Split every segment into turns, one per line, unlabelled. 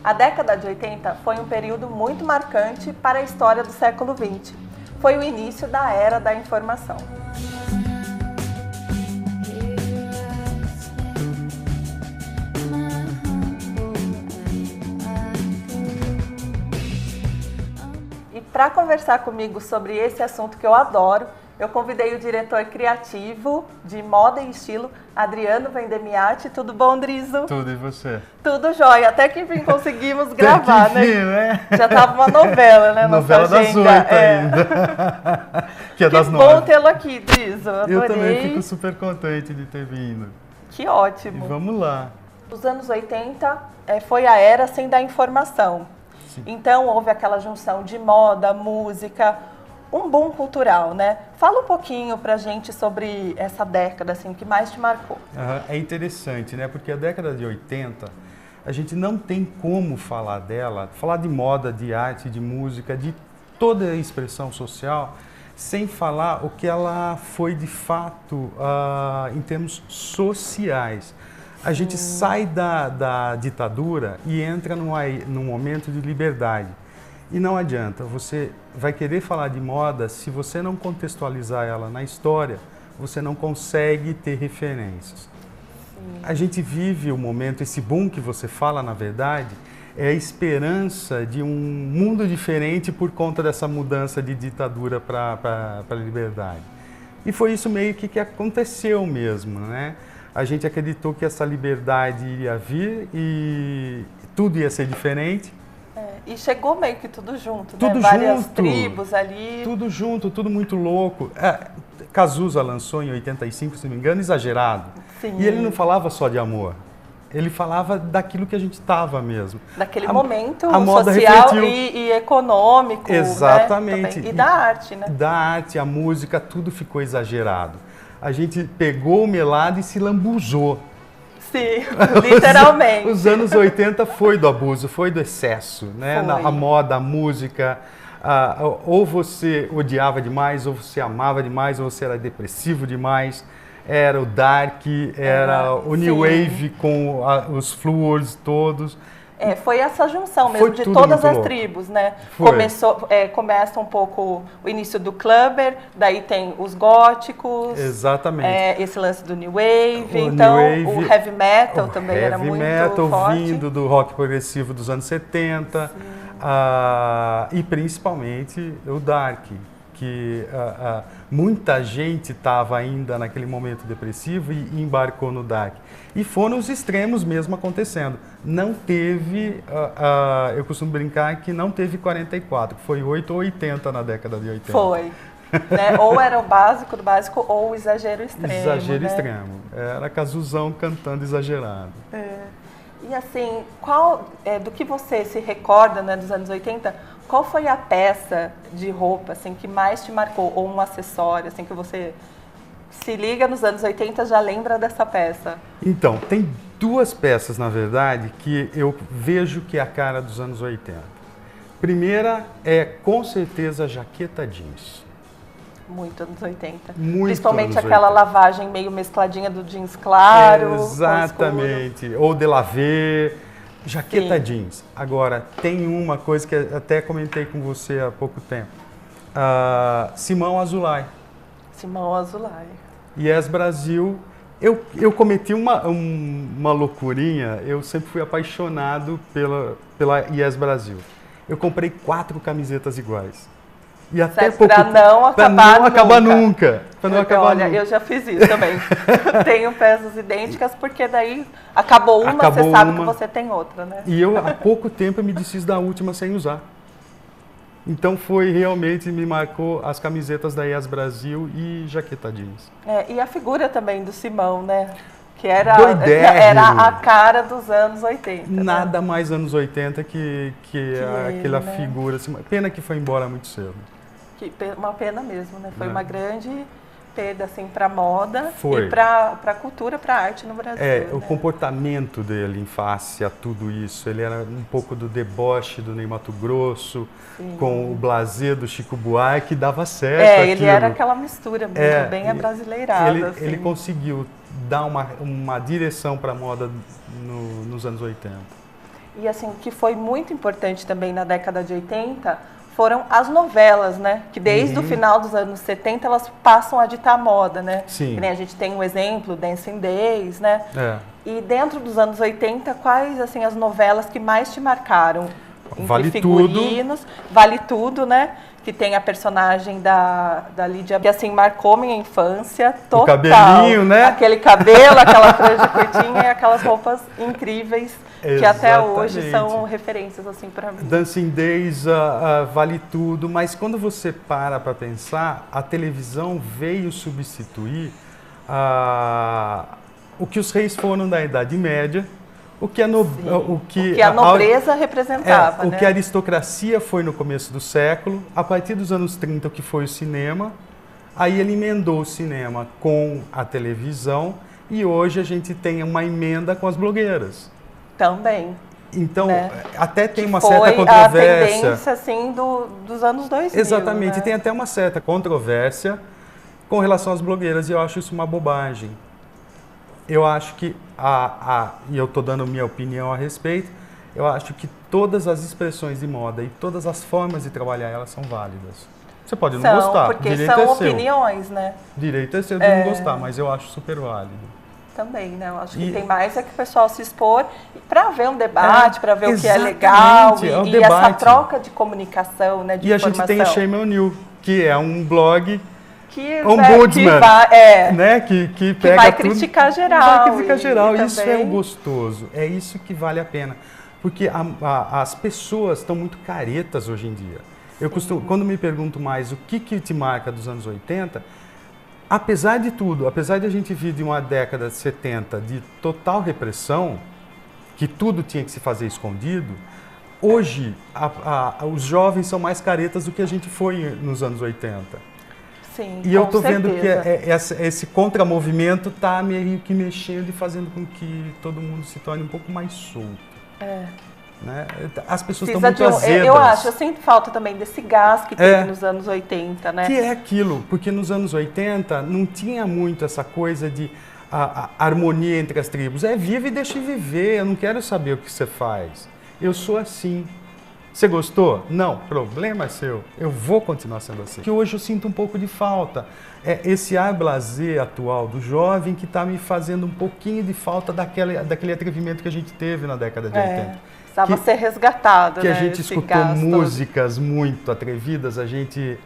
A década de 80 foi um período muito marcante para a história do século XX. Foi o início da era da informação. E para conversar comigo sobre esse assunto que eu adoro, eu convidei o diretor criativo de moda e estilo, Adriano Vendemiati. Tudo bom, Drizo?
Tudo, e você?
Tudo jóia. Até que enfim conseguimos gravar,
né?
Já tava uma novela, né?
Novela das 8 ainda. Que é das 9.
Que bom tê-lo aqui, Drizo. Adorei.
Eu também fico super contente de ter vindo.
Que ótimo.
E vamos lá.
Os anos 80 foi a era sem dar informação.
Sim.
Então houve aquela junção de moda, música, um boom cultural, né? Fala um pouquinho pra gente sobre essa década, assim, que mais te marcou.
É interessante, né? Porque a década de 80, a gente não tem como falar dela, falar de moda, de arte, de música, de toda a expressão social, sem falar o que ela foi de fato em termos sociais. A gente sai da ditadura e entra num momento de liberdade. E não adianta, você vai querer falar de moda, se você não contextualizar ela na história, você não consegue ter referências.
Sim.
A gente vive o momento, esse boom que você fala, na verdade, é a esperança de um mundo diferente por conta dessa mudança de ditadura para a liberdade. E foi isso meio que aconteceu mesmo, né? A gente acreditou que essa liberdade iria vir e tudo ia ser diferente.
E chegou meio que tudo junto,
tudo
né? Várias
junto,
tribos ali.
Tudo junto, tudo muito louco. Cazuza lançou em 85, se não me engano, Exagerado.
Sim.
E ele não falava só de amor. Ele falava daquilo que a gente estava mesmo.
Daquele momento
a moda
social
refletiu.
e econômico.
Exatamente.
Né? E da arte, né?
Da arte, a música, tudo ficou exagerado. A gente pegou o melado e se lambuzou.
Sim, literalmente.
Os anos 80 foi do abuso, foi do excesso, né?
Foi.
A moda, a música, ou você odiava demais, ou você amava demais, ou você era depressivo demais. Era o dark, era o new wave com os fluors todos.
Foi essa junção mesmo
Foi
de
tudo
todas
muito
as
louco.
tribos, né?
Foi.
Começa um pouco o início do clubber, daí tem os góticos.
Exatamente.
Esse lance do new wave,
O
então
new wave,
o heavy metal também era muito
metal
forte.
vindo do rock progressivo dos anos 70, e principalmente o dark, que muita gente estava ainda naquele momento depressivo e embarcou no dark. E foram os extremos mesmo acontecendo. Não teve, eu costumo brincar que não teve 44, foi 8 ou 80 na década de 80.
Foi. Né? Ou era o básico do básico ou o exagero extremo.
Exagero
né?
extremo. Era Cazuzão cantando Exagerado.
E assim, do que você se recorda, né, dos anos 80, qual foi a peça de roupa assim, que mais te marcou? Ou um acessório assim, que você se liga nos anos 80 já lembra dessa peça?
Então, tem duas peças, na verdade, que eu vejo que é a cara dos anos 80. Primeira é, com certeza, a jaqueta jeans.
Muito anos 80.
Muito
Principalmente
anos
aquela
80.
lavagem meio mescladinha do jeans claro.
Exatamente. Ou Delavé, jaqueta
Sim.
jeans. Agora, tem uma coisa que até comentei com você há pouco tempo. Simão Azulay.
Simão Azulay.
Yes Brasil. Eu cometi uma loucurinha. Eu sempre fui apaixonado pela Yes Brasil. Eu comprei 4 camisetas iguais. E até
para não acabar
nunca. Para não acabar
Olha,
nunca.
eu já fiz isso também. Tenho peças idênticas, porque daí acabou uma, você sabe que você tem outra, né?
E eu, há pouco tempo, eu me desfiz da última sem usar. Então foi realmente, me marcou as camisetas da Yes Brasil e jaqueta jeans.
E a figura também do Simão, né? Que era a cara dos anos 80.
Nada
né?
mais anos 80 que aquela
né?
figura. Assim, pena que foi embora muito cedo.
Uma pena mesmo, né? Foi uma grande perda assim, para a moda
Foi.
e para a cultura, para a arte no Brasil.
É,
né?
o comportamento dele em face a tudo isso, ele era um pouco do deboche do Ney Matogrosso,
Sim.
com o blasé do Chico Buarque, que dava certo
ele
aquilo.
era aquela mistura mesmo, bem abrasileirada. Assim.
Ele conseguiu dar uma direção para a moda nos anos 80.
E assim, o que foi muito importante também na década de 80 foram as novelas, né? Que desde o final dos anos 70 elas passam a ditar moda, né?
Sim.
Que nem a gente tem um exemplo, Dancing Days, né?
É.
E dentro dos anos 80, quais assim as novelas que mais te marcaram? Entre
Vale
figurinos,
Tudo.
Vale Tudo, né? Que tem a personagem da Lídia, que assim marcou minha infância total.
O cabelinho, né?
Aquele cabelo, aquela franja curtinha e aquelas roupas incríveis que até hoje são referências assim para mim.
Dancing Days, Vale Tudo, mas quando você para pensar, a televisão veio substituir o que os reis foram da Idade Média, o que a
nobreza representava,
o
né?
que a aristocracia foi no começo do século, a partir dos anos 30 o que foi o cinema, aí ele emendou o cinema com a televisão e hoje a gente tem uma emenda com as blogueiras.
Também.
Então,
né?
Até tem
que
uma
foi
certa controvérsia.
A tendência, assim, dos anos 2000.
Exatamente,
né?
Tem até uma certa controvérsia com relação às blogueiras, e eu acho isso uma bobagem. Eu acho que, e eu estou dando minha opinião a respeito, eu acho que todas as expressões de moda e todas as formas de trabalhar elas são válidas. Você pode não gostar,
porque
direito
são
é
opiniões, né?
Direito é seu de não gostar, mas eu acho super válido.
Também, né? Eu acho que tem mais que o pessoal se expor para ver um debate, para ver o que é legal e essa troca de comunicação, né? De informação.
A gente tem Shame on You, que é um blog
ombudsman,
né? que pega
vai
tudo,
criticar geral.
Vai criticar geral. Isso
também...
é gostoso. É isso que vale a pena. Porque as pessoas estão muito caretas hoje em dia. Eu costumo, quando me pergunto mais o que te marca dos anos 80, apesar de tudo, apesar de a gente vir de uma década de 70 de total repressão, que tudo tinha que se fazer escondido, hoje os jovens são mais caretas do que a gente foi nos anos 80.
Sim,
e eu estou vendo que esse contramovimento está meio que mexendo e fazendo com que todo mundo se torne um pouco mais solto. Né? As pessoas estão muito azedas.
Eu sinto falta também desse gás que teve nos anos 80, né?
Que é aquilo, porque nos anos 80 não tinha muito essa coisa de a harmonia entre as tribos. Vive e deixe viver, eu não quero saber o que você faz. Eu sou assim. Você gostou? Não, problema é seu. Eu vou continuar sendo assim. Que hoje eu sinto um pouco de falta. É esse ar blasé atual do jovem que está me fazendo um pouquinho de falta daquele atrevimento que a gente teve na década de 80.
Precisava ser resgatado,
que
né?
a gente escutou músicas muito atrevidas. A gente...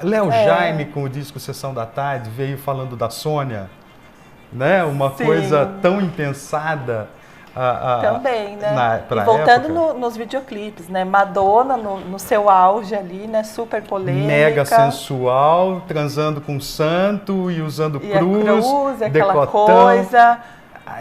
Léo Jaime, com o disco Sessão da Tarde, veio falando da Sônia. Né? Uma coisa tão impensada.
Também, né? E voltando nos videoclipes, né? Madonna no seu auge ali, né? Super polêmica.
Mega sensual, transando com santo e usando cruz,
aquela
decotão.
Coisa,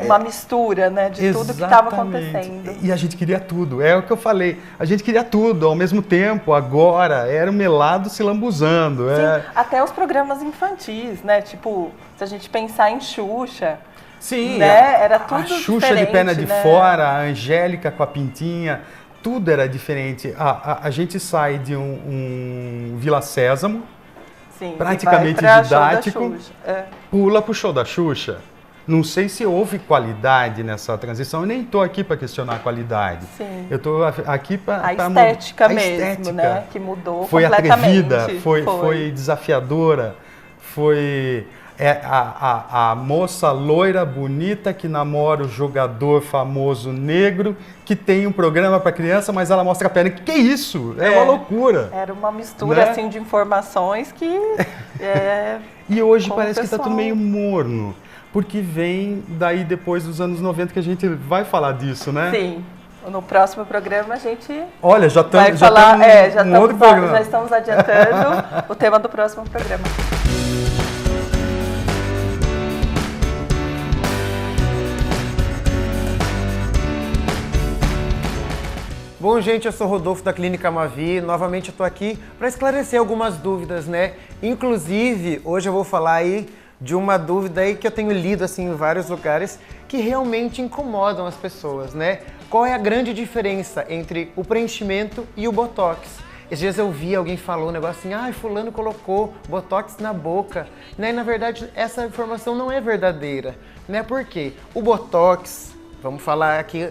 uma mistura, né? De tudo que estava acontecendo.
E a gente queria tudo, é o que eu falei. A gente queria tudo ao mesmo tempo, agora, era o melado se lambuzando.
Sim, até os programas infantis, né? Tipo, se a gente pensar em Xuxa...
Sim,
né? Era tudo
a Xuxa de perna de fora, a Angélica com a pintinha, tudo era diferente. A gente sai de um Vila Sésamo, praticamente didático, pula para o show da Xuxa. Não sei se houve qualidade nessa transição, eu nem estou aqui para questionar a qualidade.
Sim.
Eu estou aqui para...
A estética mesmo, né? Que mudou
foi
completamente.
Atrevida, foi desafiadora, foi... a moça loira, bonita, que namora o jogador famoso negro, que tem um programa para criança, mas ela mostra a perna. Que é isso? É uma loucura.
Era uma mistura, né? Assim, de informações que...
E hoje parece que está tudo meio morno, porque vem daí depois dos anos 90 que a gente vai falar disso, né?
Sim. No próximo programa a gente
já
estamos adiantando o tema do próximo programa.
Bom, gente, eu sou Rodolfo da Clínica Mavi. Novamente eu estou aqui para esclarecer algumas dúvidas, né? Inclusive, hoje eu vou falar aí de uma dúvida aí que eu tenho lido assim em vários lugares que realmente incomodam as pessoas, né? Qual é a grande diferença entre o preenchimento e o Botox? Esses dias eu vi alguém falou um negócio assim, fulano colocou Botox na boca, né? E, na verdade, essa informação não é verdadeira, né? Por quê? O Botox, Vamos falar aqui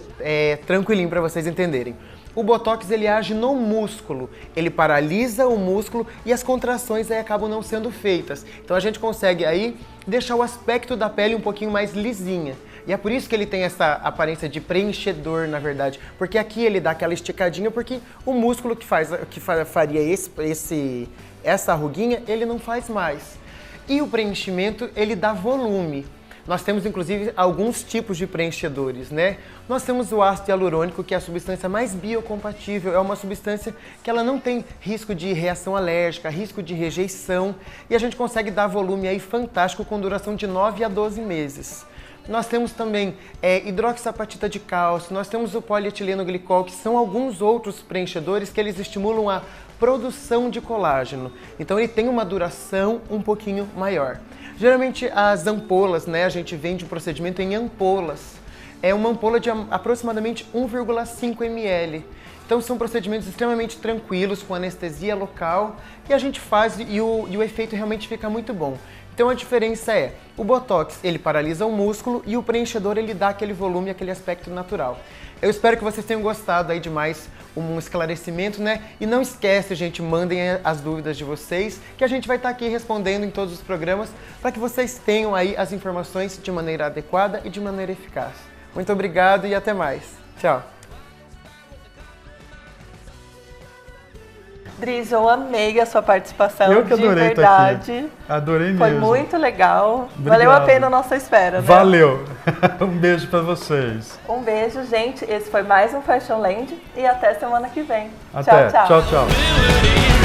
tranquilinho para vocês entenderem. O Botox, ele age no músculo, ele paralisa o músculo e as contrações aí acabam não sendo feitas. Então a gente consegue aí deixar o aspecto da pele um pouquinho mais lisinha. E é por isso que ele tem essa aparência de preenchedor, na verdade. Porque aqui ele dá aquela esticadinha, porque o músculo que faria essa ruguinha, ele não faz mais. E o preenchimento, ele dá volume. Nós temos, inclusive, alguns tipos de preenchedores, né? Nós temos o ácido hialurônico, que é a substância mais biocompatível. É uma substância que ela não tem risco de reação alérgica, risco de rejeição. E a gente consegue dar volume aí fantástico com duração de 9 a 12 meses. Nós temos também hidroxapatita de cálcio, nós temos o polietileno glicol, que são alguns outros preenchedores que eles estimulam a produção de colágeno. Então ele tem uma duração um pouquinho maior. Geralmente as ampolas, né, a gente vende o procedimento em ampolas. É uma ampola de aproximadamente 1,5 ml. Então são procedimentos extremamente tranquilos, com anestesia local, e a gente faz e o efeito realmente fica muito bom. Então a diferença é, o Botox ele paralisa o músculo e o preenchedor ele dá aquele volume, aquele aspecto natural. Eu espero que vocês tenham gostado aí de mais um esclarecimento, né? E não esquece, gente, mandem as dúvidas de vocês, que a gente vai estar aqui respondendo em todos os programas, para que vocês tenham aí as informações de maneira adequada e de maneira eficaz. Muito obrigado e até mais. Tchau.
Dries, eu amei a sua participação,
Eu que adorei
de verdade.
Estar aqui. Adorei mesmo.
Foi muito legal.
Obrigado.
Valeu a pena a nossa espera, né?
Valeu. Um beijo para vocês.
Um beijo, gente. Esse foi mais um Fashion Land e até semana que vem.
Até.
Tchau, tchau.
Tchau, tchau.